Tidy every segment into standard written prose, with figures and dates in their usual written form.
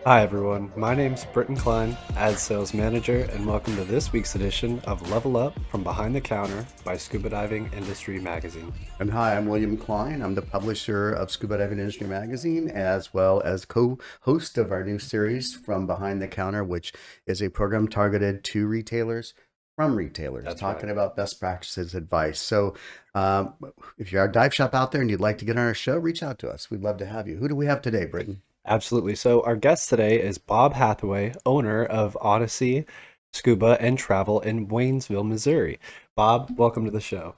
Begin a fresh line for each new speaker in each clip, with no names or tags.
Hi everyone, my name's Britton Klein, Ad Sales Manager, and welcome to this week's edition of Level Up from Behind the Counter by Scuba Diving Industry Magazine.
And hi, I'm William Klein. I'm the publisher of Scuba Diving Industry Magazine, as well as co-host of our new series From Behind the Counter, which is a program targeted to retailers from retailers,
That's right.
talking about best practices advice. So, um, if you're a dive shop out there and you'd like to get on our show, reach out to us. We'd love to have you. Who do we have today, Britton?
Absolutely. So, our guest today is Bob Hathaway, owner of Odyssey Scuba and Travel in Waynesville, Missouri. Bob, welcome to the show.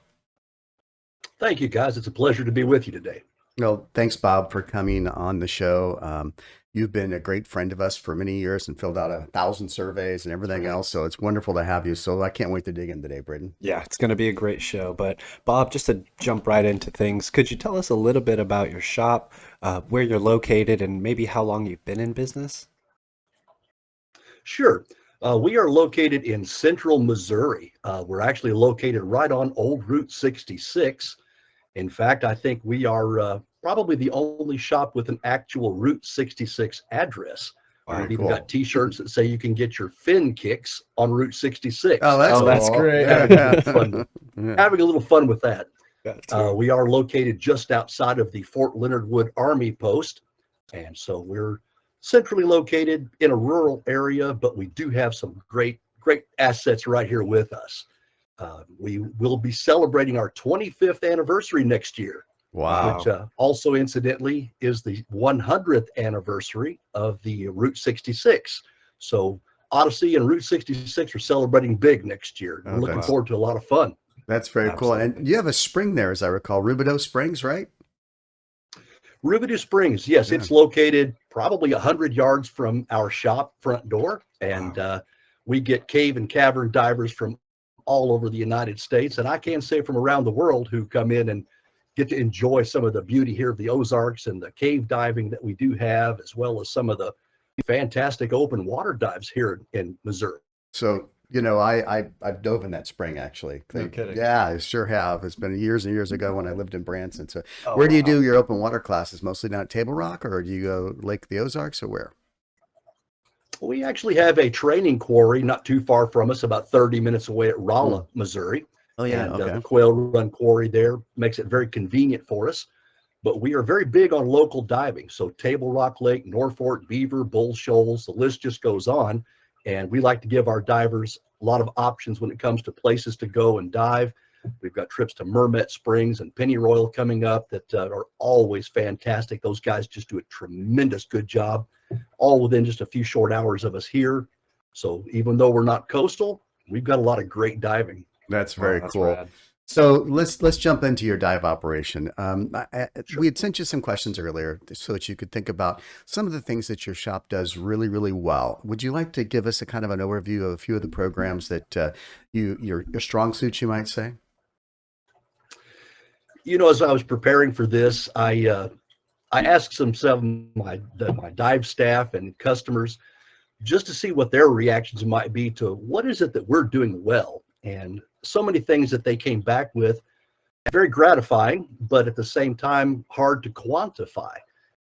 Thank you, guys. It's a pleasure to be with you today.
Well, thanks, Bob, for coming on the show. You've been a great friend of us for many years and filled out 1,000 surveys and
That's
everything
right.
else. So it's wonderful to have you. So I can't wait to dig in today, Britton.
Yeah, it's going to be a great show. But, Bob, just to jump right into things, could you tell us a little bit about your shop, where you're located, and maybe how long you've been in business?
Sure. We are located in central Missouri. We're actually located right on Old Route 66. In fact, I think we are probably the only shop with an actual Route 66 address.
Very
We've
Wow.
even got
cool.
T-shirts that say you can get your fin kicks on Route
Oh,
66.
that's
Oh,
So
that's
cool.
great.
having a little fun with
Yeah.
having a little fun with that.
That's right.
We are located just outside of the Fort Leonard Wood Army Post, and so we're centrally located in a rural area, but we do have some great assets right here with us. We will be celebrating our 25th anniversary next year, which
Wow.
Wow.
also incidentally is the 100th anniversary of the Route 66. So Odyssey and Route 66 are celebrating big next year. We're
Oh,
looking
Wow.
forward to a lot of fun.
that's very cool. And
Absolutely.
you have a spring there, as I recall, Rubidoux Springs, right?
Rubidoux Springs, yes,
Yeah.
it's located probably 100 yards from our shop front door. And
Wow.
we get cave and cavern divers from all over the United States. And I can say from around the world who come in and get to enjoy some of the beauty here of the Ozarks and the cave diving that we do have, as well as some of the fantastic open water dives here in Missouri.
So, I've dove in that spring actually.
No kidding.
Yeah, I sure have. It's been years and years ago when I lived in Branson. So,
Oh,
where do you
wow.
do your open water classes? Mostly down at Table Rock, or do you go Lake the Ozarks, or where?
We actually have a training quarry not too far from us, about 30 minutes away at
Hmm.
Rolla, Missouri.
Oh yeah,
And the
okay.
Quail Run Quarry there makes it very convenient for us. But we are very big on local diving. So Table Rock Lake, Norfolk, Beaver, Bull Shoals, the list just goes on. And we like to give our divers a lot of options when it comes to places to go and dive. We've got trips to Mermet Springs and Pennyroyal coming up that are always fantastic. Those guys just do a tremendous good job, all within just a few short hours of us here. So even though we're not coastal, we've got a lot of great diving.
That's
Wow,
very
that's
cool.
rad.
So let's jump into your dive operation.
Sure.
We had sent you some questions earlier so that you could think about some of the things that your shop does really, really well. Would you like to give us a kind of an overview of a few of the programs that your strong suits, you might say?
As I was preparing for this, I asked some of my dive staff and customers just to see what their reactions might be to what is it that we're doing well, and so many things that they came back with, very gratifying, but at the same time hard to quantify.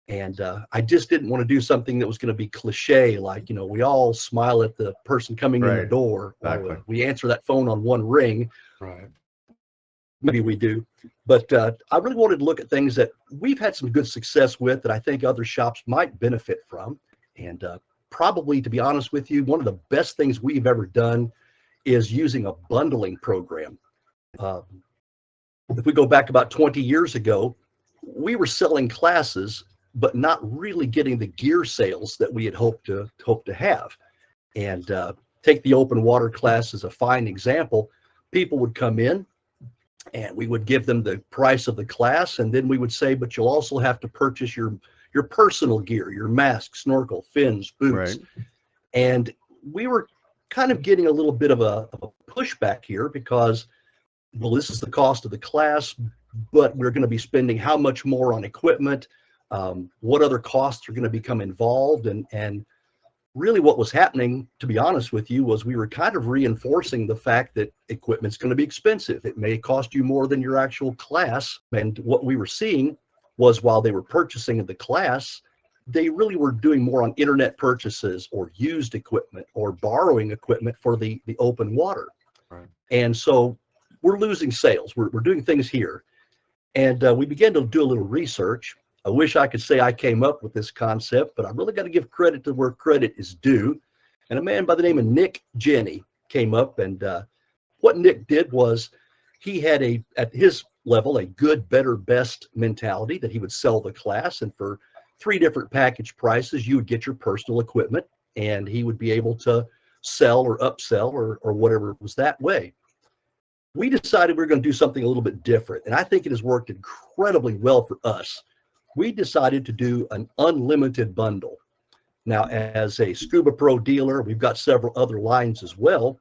And I just didn't want to do something that was going to be cliche, like we all smile at the person coming in the
Right.
door, or
Exactly.
we answer that phone on one ring.
Right.
Maybe we do, but I really wanted to look at things that we've had some good success with that I think other shops might benefit from. And probably, to be honest with you, one of the best things we've ever done is using a bundling program. Uh, if we go back about 20 years ago, we were selling classes, but not really getting the gear sales that we had hoped to have. And take the open water class as a fine example. People would come in, and we would give them the price of the class, and then we would say, but you'll also have to purchase your personal gear, your mask, snorkel, fins,
Right.
boots. And we were kind of getting a little bit of a pushback here because, well, this is the cost of the class, but we're going to be spending how much more on equipment, what other costs are going to become involved, and really what was happening, to be honest with you, was we were kind of reinforcing the fact that equipment's going to be expensive. It may cost you more than your actual class. And what we were seeing was while they were purchasing the class, they really were doing more on internet purchases or used equipment or borrowing equipment for the open water.
Right.
And so we're losing sales. We're doing things here. And we began to do a little research. I wish I could say I came up with this concept, but I really got to give credit to where credit is due. And a man by the name of Nick Jenny came up, and what Nick did was he had at his level, a good, better, best mentality that he would sell the class. And for 3 different package prices, you would get your personal equipment, and he would be able to sell or upsell or whatever it was that way. We decided we were going to do something a little bit different, and I think it has worked incredibly well for us. We decided to do an unlimited bundle. Now, as a Scuba Pro dealer, we've got several other lines as well.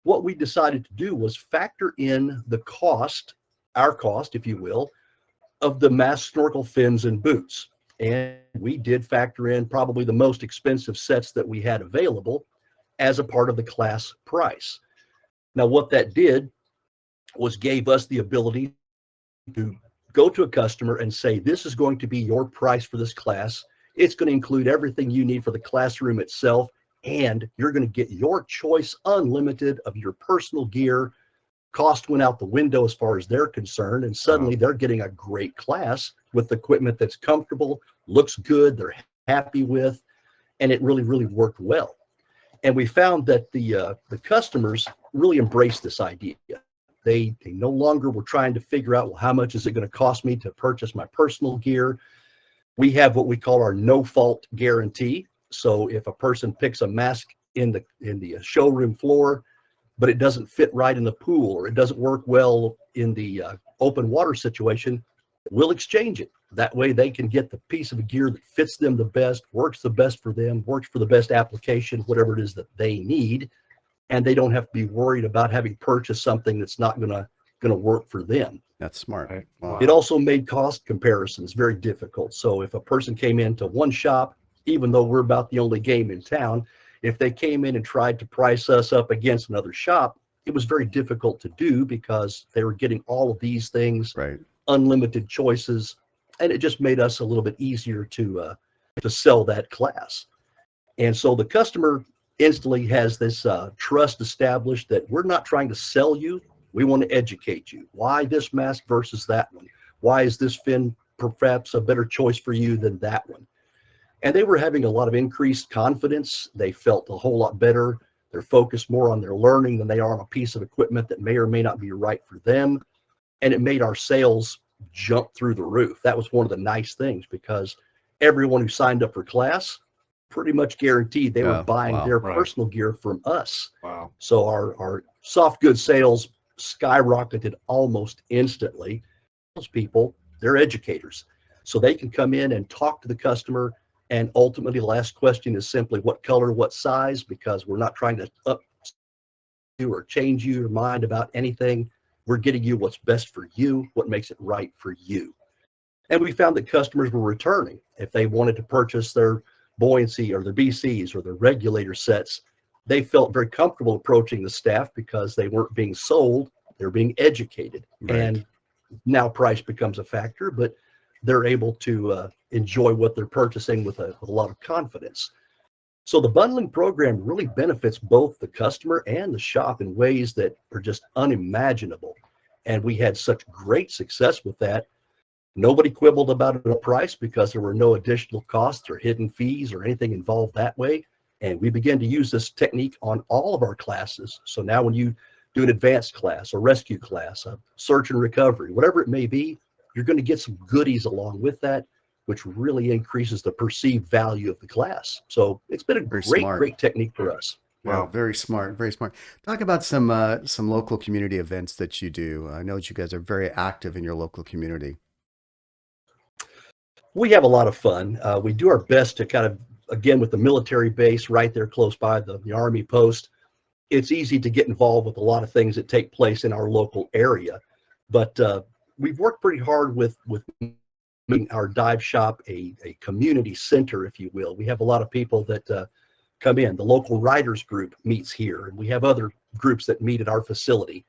What we decided to do was factor in the cost, our cost, if you will, of the mask snorkel fins and boots. And we did factor in probably the most expensive sets that we had available as a part of the class price. Now, what that did was gave us the ability to go to a customer and say, this is going to be your price for this class. It's going to include everything you need for the classroom itself, and you're going to get your choice unlimited of your personal gear. Cost went out the window as far as they're concerned, and suddenly they're getting a great class with equipment that's comfortable, looks good, they're happy with, and it really, really worked well. And we found that the customers really embraced this idea. They no longer were trying to figure out, well, how much is it going to cost me to purchase my personal gear? We have what we call our no-fault guarantee. So if a person picks a mask in the showroom floor, but it doesn't fit right in the pool, or it doesn't work well in the open water situation, we'll exchange it. That way they can get the piece of gear that fits them the best, works the best for them, works for the best application, whatever it is that they need. And they don't have to be worried about having purchased something that's not gonna work for them.
That's smart.
Right.
Wow.
It also made cost comparisons very difficult. So if a person came into one shop, even though we're about the only game in town, if they came in and tried to price us up against another shop, it was very difficult to do because they were getting all of these things,
Right.
unlimited choices, and it just made us a little bit easier to sell that class. And so the customer instantly has this trust established that we're not trying to sell you. We want to educate you. Why this mask versus that one? Why is this fin perhaps a better choice for you than that one? And they were having a lot of increased confidence. They felt a whole lot better. They're focused more on their learning than they are on a piece of equipment that may or may not be right for them. And it made our sales jump through the roof. That was one of the nice things, because everyone who signed up for class pretty much guaranteed they were buying their
Right.
personal gear from us.
Wow.
So our soft goods sales skyrocketed almost instantly. Those people, they're educators. So they can come in and talk to the customer, and ultimately the last question is simply what color, what size, because we're not trying to up you or change your mind about anything. We're getting you what's best for you, what makes it right for you. And we found that customers were returning. If they wanted to purchase their buoyancy or their BCs or their regulator sets, they felt very comfortable approaching the staff because they weren't being sold, they're being educated.
Right.
And now price becomes a factor, but they're able to enjoy what they're purchasing with a lot of confidence. So the bundling program really benefits both the customer and the shop in ways that are just unimaginable. And we had such great success with that. Nobody quibbled about the price because there were no additional costs or hidden fees or anything involved that way. And we began to use this technique on all of our classes. So now when you do an advanced class, a rescue class, a search and recovery, whatever it may be, you're going to get some goodies along with that, which really increases the perceived value of the class. So it's been a
Very
great,
smart.
great technique for us.
Yeah,
Wow.
very smart, very smart. Talk about some local community events that you do. I know that you guys are very active in your local community.
We have a lot of fun. We do our best to kind of, again, with the military base right there close by the Army post, it's easy to get involved with a lot of things that take place in our local area. But we've worked pretty hard with making our dive shop a community center, if you will. We have a lot of people that come in. The local writers group meets here, and we have other groups that meet at our facility.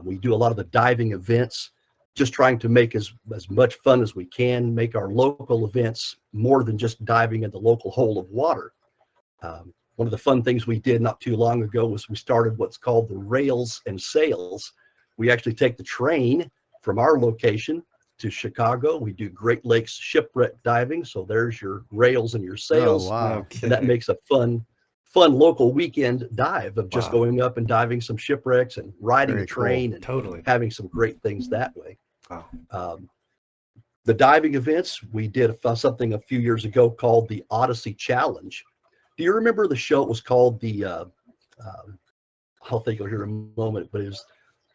We do a lot of the diving events. just trying to make as much fun as we can, make our local events more than just diving in the local hole of water. One of the fun things we did not too long ago was we started what's called the Rails and Sails. We actually take the train from our location to Chicago. We do Great Lakes shipwreck diving. So there's your rails and your
Oh,
sails.
wow.
And that
Okay.
makes a fun local weekend dive of just
Wow.
going up and diving some shipwrecks and riding a
Very cool.
train and
Totally.
having some great things that way.
Wow.
Um, the diving events, we did something a few years ago called the Odyssey Challenge. Do you remember the show? It was called I'll think of here in a moment, but it was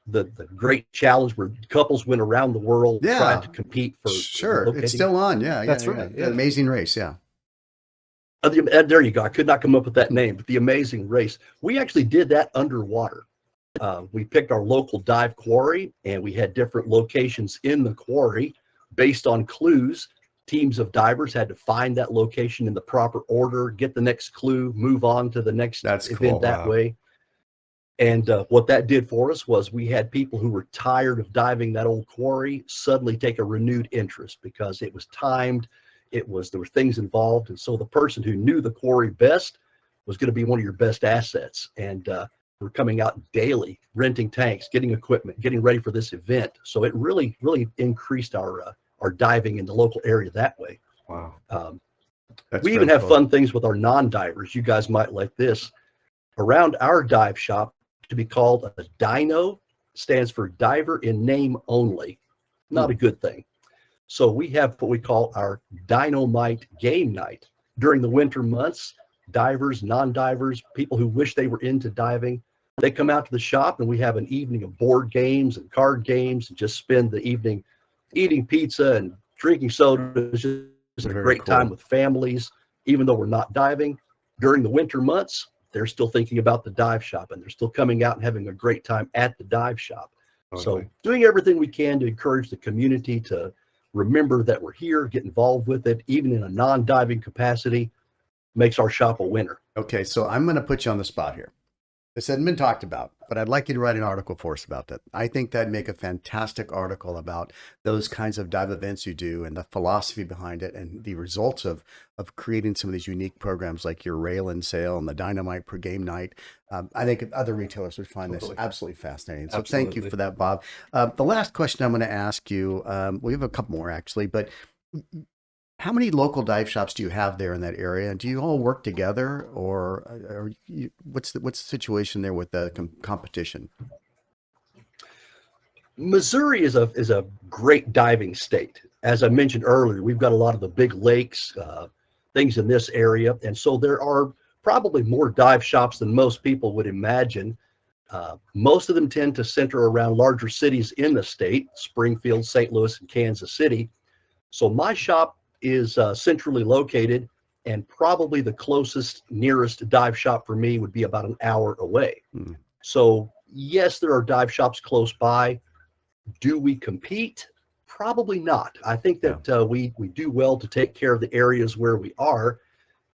the great challenge where couples went around the world trying
Yeah,
to compete for
sure. It's
locating.
still on. Yeah,
That's
yeah.
right,
The
yeah.
Amazing Race. Yeah.
There you go. I could not come up with that name, but the Amazing Race. We actually did that underwater. We picked our local dive quarry, and we had different locations in the quarry based on clues. Teams of divers had to find that location in the proper order, get the next clue, move on to the next
That's
event
cool.
that
Wow.
way. And what that did for us was we had people who were tired of diving that old quarry suddenly take a renewed interest because it was timed. There were things involved. And so the person who knew the quarry best was going to be one of your best assets. And we're coming out daily, renting tanks, getting equipment, getting ready for this event. So it really, really increased our diving in the local area that way.
Wow.
That's
We even
very
have
cool.
fun things with our non-divers. You guys might like this. Around our dive shop, to be called a DINO stands for diver in name only. Not a good thing. So we have what we call our DINO-mite game night. During the winter months, divers, non-divers, people who wish they were into diving, they come out to the shop and we have an evening of board games and card games and just spend the evening eating pizza and drinking sodas, just a
Very
great time
cool.
with families, even though we're not diving. During the winter months, they're still thinking about the dive shop and they're still coming out and having a great time at the dive shop.
Totally.
So doing everything we can to encourage the community to remember that we're here, get involved with it, even in a non-diving capacity, makes our shop a winner.
Okay, so I'm going to put you on the spot here. This hadn't been talked about, but I'd like you to write an article for us about that. I think that'd make a fantastic article about those kinds of dive events you do and the philosophy behind it and the results of creating some of these unique programs like your rail and sail and the DINO-mite per game night. I think other retailers would find this
Totally.
absolutely fascinating. So thank you
Absolutely.
for that, Bob. The last question I'm going to ask you, we have a couple more actually, but how many local dive shops do you have there in that area? Do you all work together, or what's the situation there with the competition?
Missouri is a great diving state. As I mentioned earlier, we've got a lot of the big lakes, things in this area, and so there are probably more dive shops than most people would imagine. Most of them tend to center around larger cities in the state: Springfield, St. Louis, and Kansas City. So my shop is centrally located, and probably the closest nearest dive shop for me would be about an hour away.
Hmm.
So yes, there are dive shops close by. Do we compete? Probably not. I think that we do well to take care of the areas where we are.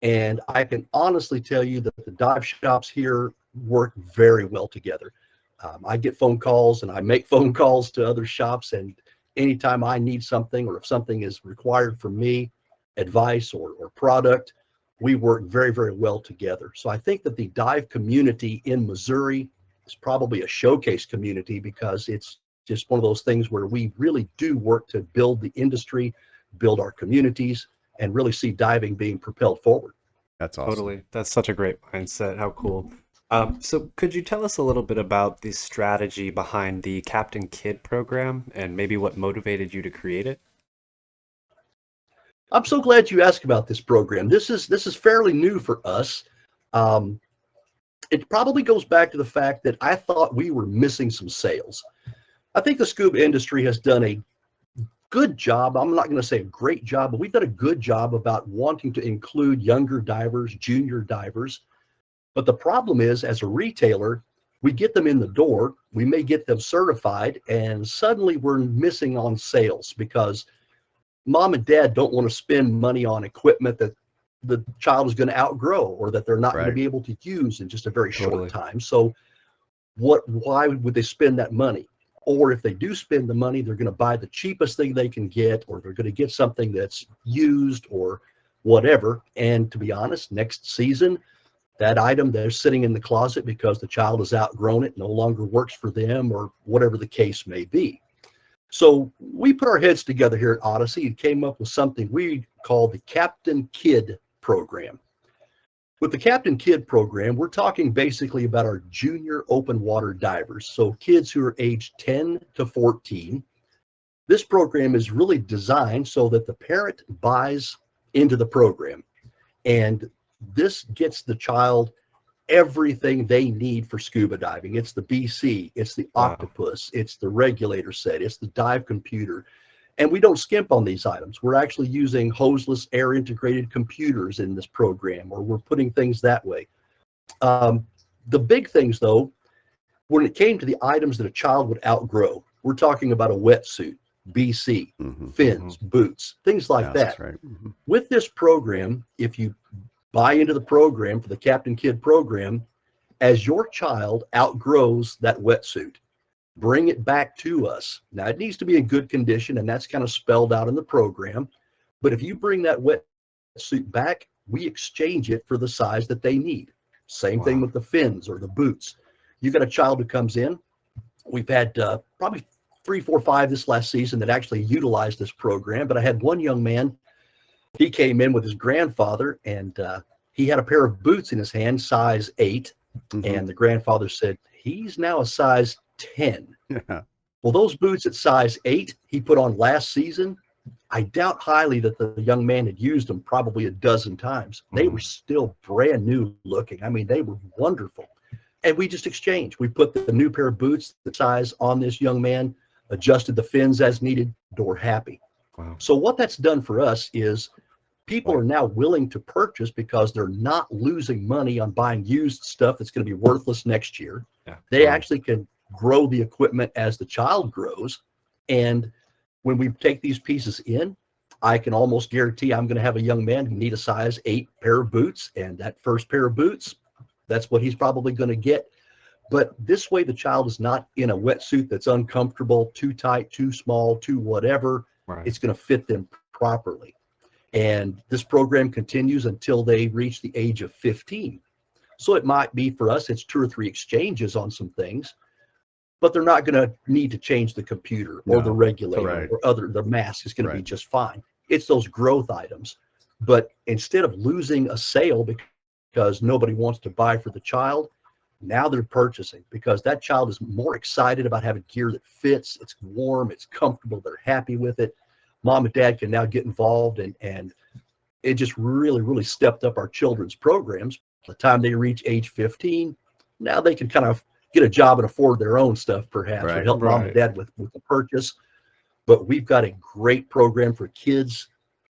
And I can honestly tell you that the dive shops here work very well together. I get phone calls and I make phone calls to other shops, and anytime I need something or if something is required from me, advice or product, we work very, very well together. So I think that the dive community in Missouri is probably a showcase community because it's just one of those things where we really do work to build the industry, build our communities, and really see diving being propelled forward.
That's awesome.
Totally. That's such a great mindset. How cool. So could you tell us a little bit about the strategy behind the Captain Kidd program and maybe what motivated you to create it?
I'm so glad you asked about this program. This is fairly new for us. It probably goes back to the fact that I thought we were missing some sales. I think the scuba industry has done a good job. I'm not going to say a great job, but we've done a good job about wanting to include younger divers, junior divers. But the problem is, as a retailer, we get them in the door, we may get them certified, and suddenly we're missing on sales because mom and dad don't want to spend money on equipment that the child is going to outgrow or that they're not going to
Right.
be able to use in just a very
Totally.
short time. So why would they spend that money? Or if they do spend the money, they're going to buy the cheapest thing they can get, or they're going to get something that's used or whatever. And to be honest, next season, that item they're sitting in the closet because the child has outgrown it, no longer works for them, or whatever the case may be. So we put our heads together here at Odyssey and came up with something we call the Captain Kid program. With the Captain Kid program, we're talking basically about our junior open water divers, so kids who are aged 10 to 14. This program is really designed so that the parent buys into the program, and this gets the child everything they need for scuba diving. It's the BC, it's the
Wow.
octopus, it's the regulator set, it's the dive computer. And we don't skimp on these items. We're actually using hoseless air integrated computers in this program, or we're putting things that way. The big things, though, when it came to the items that a child would outgrow, we're talking about a wetsuit, BC, fins, boots, things like
Yes,
that.
that's right.
With this program, if you buy into the program for the Captain Kid program, as your child outgrows that wetsuit, bring it back to us. Now, it needs to be in good condition, and that's kind of spelled out in the program. But if you bring that wetsuit back, we exchange it for the size that they need. Same thing with the fins or the boots. You got a child who comes in. We've had probably 3, 4, 5 this last season that actually utilized this program. But I had one young man. He came in with his grandfather, and he had a pair of boots in his hand, size 8. And the grandfather said, he's now a size 10.
Yeah.
Well, those boots at size 8 he put on last season, I doubt highly that the young man had used them probably a dozen times. They were still brand new looking. I mean, they were wonderful. And we just exchanged. We put the new pair of boots, the size on this young man, adjusted the fins as needed, door happy.
Wow.
So what that's done for us is people are now willing to purchase because they're not losing money on buying used stuff that's going to be worthless next year.
Yeah.
They actually can grow the equipment as the child grows. And when we take these pieces in, I can almost guarantee I'm going to have a young man who need a size 8 pair of boots. And that first pair of boots, that's what he's probably going to get. But this way, the child is not in a wetsuit that's uncomfortable, too tight, too small, too whatever.
Right.
It's going to fit them properly. And this program continues until they reach the age of 15. So it might be for us, it's 2 or 3 exchanges on some things, but they're not going to need to change the computer or the regulator or the mask is going to be just fine. It's those growth items. But instead of losing a sale because nobody wants to buy for the child, now they're purchasing because that child is more excited about having gear that fits, it's warm, it's comfortable, they're happy with it. Mom and dad can now get involved, and it just really, really stepped up our children's programs. By the time they reach age 15, now they can kind of get a job and afford their own stuff, perhaps, or help mom and dad with the purchase. But we've got a great program for kids,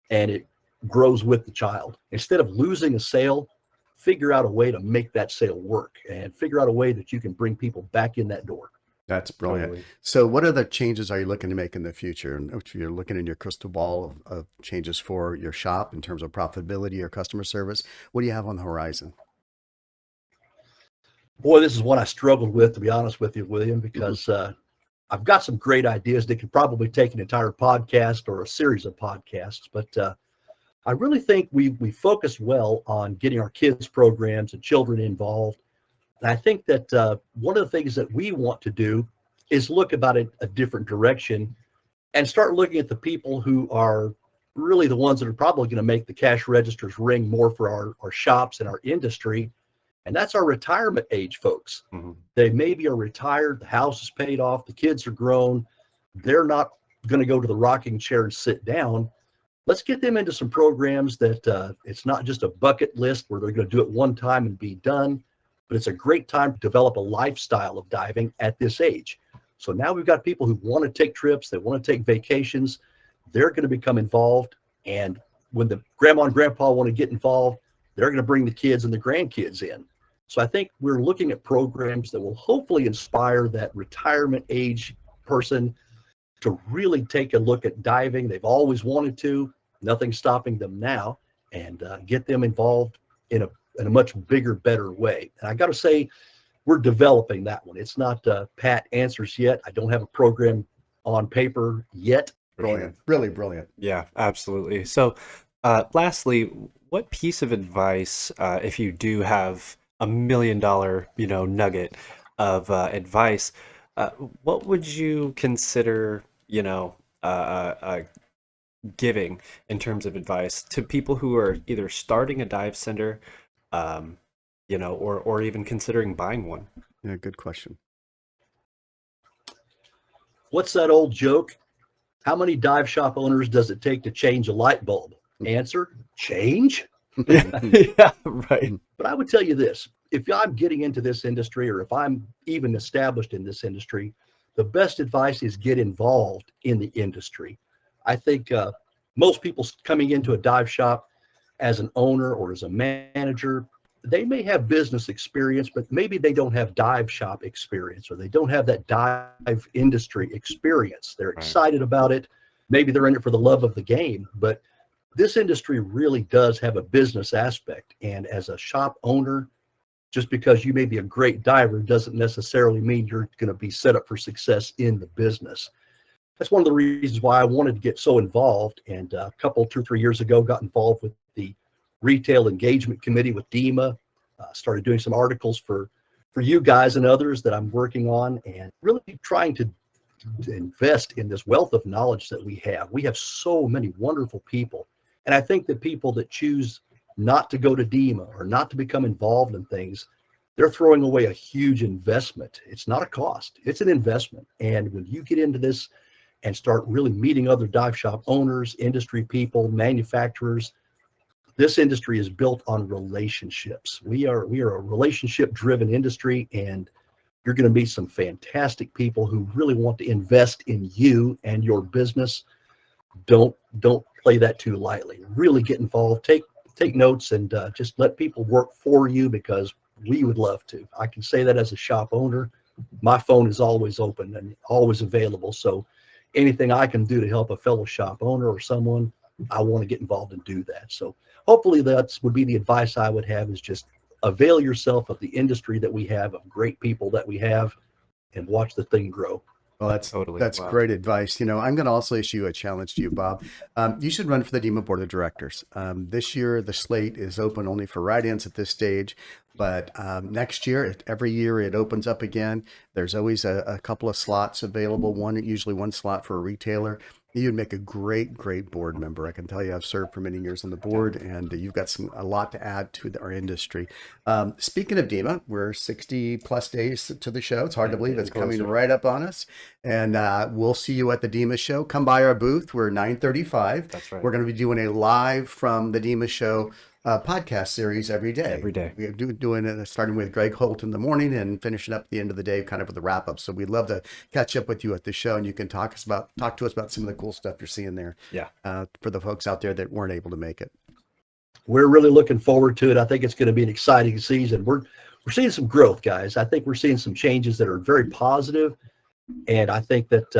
and it grows with the child. Instead of losing a sale, figure out a way to make that sale work and figure out a way that you can bring people back in that door.
That's brilliant.
Totally.
So what other changes are you looking to make in the future? And if you're looking in your crystal ball of changes for your shop in terms of profitability or customer service, what do you have on the horizon?
Boy, this is one I struggled with, to be honest with you, William, because I've got some great ideas that could probably take an entire podcast or a series of podcasts. But I really think we focus well on getting our kids' programs and children involved. And I think that one of the things that we want to do is look about it a different direction and start looking at the people who are really the ones that are probably going to make the cash registers ring more for our shops and our industry. And that's our retirement age folks. They maybe are retired, the house is paid off, the kids are grown, they're not going to go to the rocking chair and sit down. Let's get them into some programs that it's not just a bucket list where they're going to do it one time and be done, but it's a great time to develop a lifestyle of diving at this age. So now we've got people who want to take trips, they want to take vacations, they're going to become involved. And when the grandma and grandpa want to get involved, they're going to bring the kids and the grandkids in. So I think we're looking at programs that will hopefully inspire that retirement age person to really take a look at diving. They've always wanted to, nothing's stopping them now, and get them involved in a much bigger, better way. And I got to say, we're developing that one. It's not pat answers yet. I don't have a program on paper yet.
For sure.
Brilliant. Really brilliant.
Yeah, absolutely. So, lastly, what piece of advice, if you do have $1 million, nugget of advice, uh, what would you consider, giving in terms of advice to people who are either starting a dive center, um, or even considering buying one?
Yeah, good question.
What's that old joke? How many dive shop owners does it take to change a light bulb? Answer, change.
Yeah, yeah, right.
But I would tell you this, if I'm getting into this industry or if I'm even established in this industry, the best advice is get involved in the industry. I think most people coming into a dive shop as an owner or as a manager, they may have business experience, but maybe they don't have dive shop experience or they don't have that dive industry experience. They're
Right.
excited about it. Maybe they're in it for the love of the game, but this industry really does have a business aspect. And as a shop owner, just because you may be a great diver doesn't necessarily mean you're going to be set up for success in the business. That's one of the reasons why I wanted to get so involved. And a couple, 2 or 3 years ago, got involved with the Retail Engagement Committee with DEMA. Started doing some articles for you guys and others that I'm working on, and really trying to invest in this wealth of knowledge that we have. We have so many wonderful people. And I think that people that choose not to go to DEMA or not to become involved in things, they're throwing away a huge investment. It's not a cost, it's an investment. And when you get into this and start really meeting other dive shop owners, industry people, manufacturers, this industry is built on relationships. We are a relationship driven industry, and you're going to meet some fantastic people who really want to invest in you and your business. Don't play that too lightly. Really get involved. Take notes and just let people work for you, because we would love to. I can say that as a shop owner. My phone is always open and always available. So anything I can do to help a fellow shop owner or someone, I want to get involved and do that. So hopefully that would be the advice I would have, is just avail yourself of the industry that we have, of great people that we have, and watch the thing grow.
Well, that's
Totally.
that's
Wow.
great advice. I'm going to also issue a challenge to you, Bob. You should run for the DEMA Board of Directors. This year, the slate is open only for write-ins at this stage, but next year, every year it opens up again. There's always a couple of slots available. Usually one slot for a retailer. You'd make a great board member. I can tell you, I've served for many years on the board, and you've got a lot to add to our industry. Speaking of DEMA, we're 60 plus days to the show. It's hard to believe it's coming right up on us. And we'll see you at the DEMA show. Come by our booth. We're 9:35.
That's right.
We're going to be doing a live from the DEMA show podcast series every day.
Every day.
We're doing it, starting with Greg Holt in the morning and finishing up at the end of the day, kind of with a wrap up. So we'd love to catch up with you at the show, and you can talk to us about some of the cool stuff you're seeing there.
Yeah.
For the folks out there that weren't able to make it.
We're really looking forward to it. I think it's going to be an exciting season. We're seeing some growth, guys. I think we're seeing some changes that are very positive, and I think that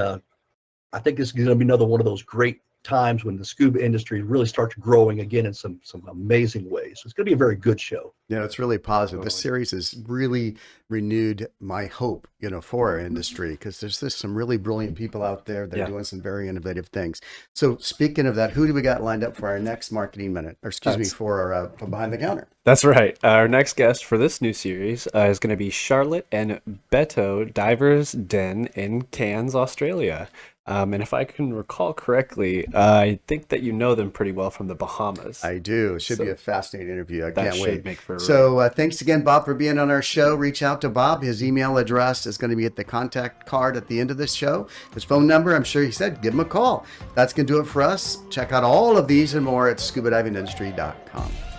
this is going to be another one of those great times when the scuba industry really starts growing again in some amazing ways. So it's going to be a very good show.
Yeah, it's really positive. This
Totally.
series has really renewed my hope, for our industry, because there's just some really brilliant people out there that
Yeah.
are doing some very innovative things. So speaking of that, who do we got lined up for our next marketing minute? Or excuse me,
That's-
for our for behind the counter?
That's right. Our next guest for this new series is going to be Charlotte and Beto Divers Den in Cairns, Australia. And if I can recall correctly, I think that you know them pretty well from the Bahamas.
I do. It should be
So
a fascinating interview. I
that
can't
should
wait.
make for a
So thanks again, Bob, for being on our show. Reach out to Bob. His email address is going to be at the contact card at the end of this show. His phone number, I'm sure he said, give him a call. That's going to do it for us. Check out all of these and more at scubadivingindustry.com.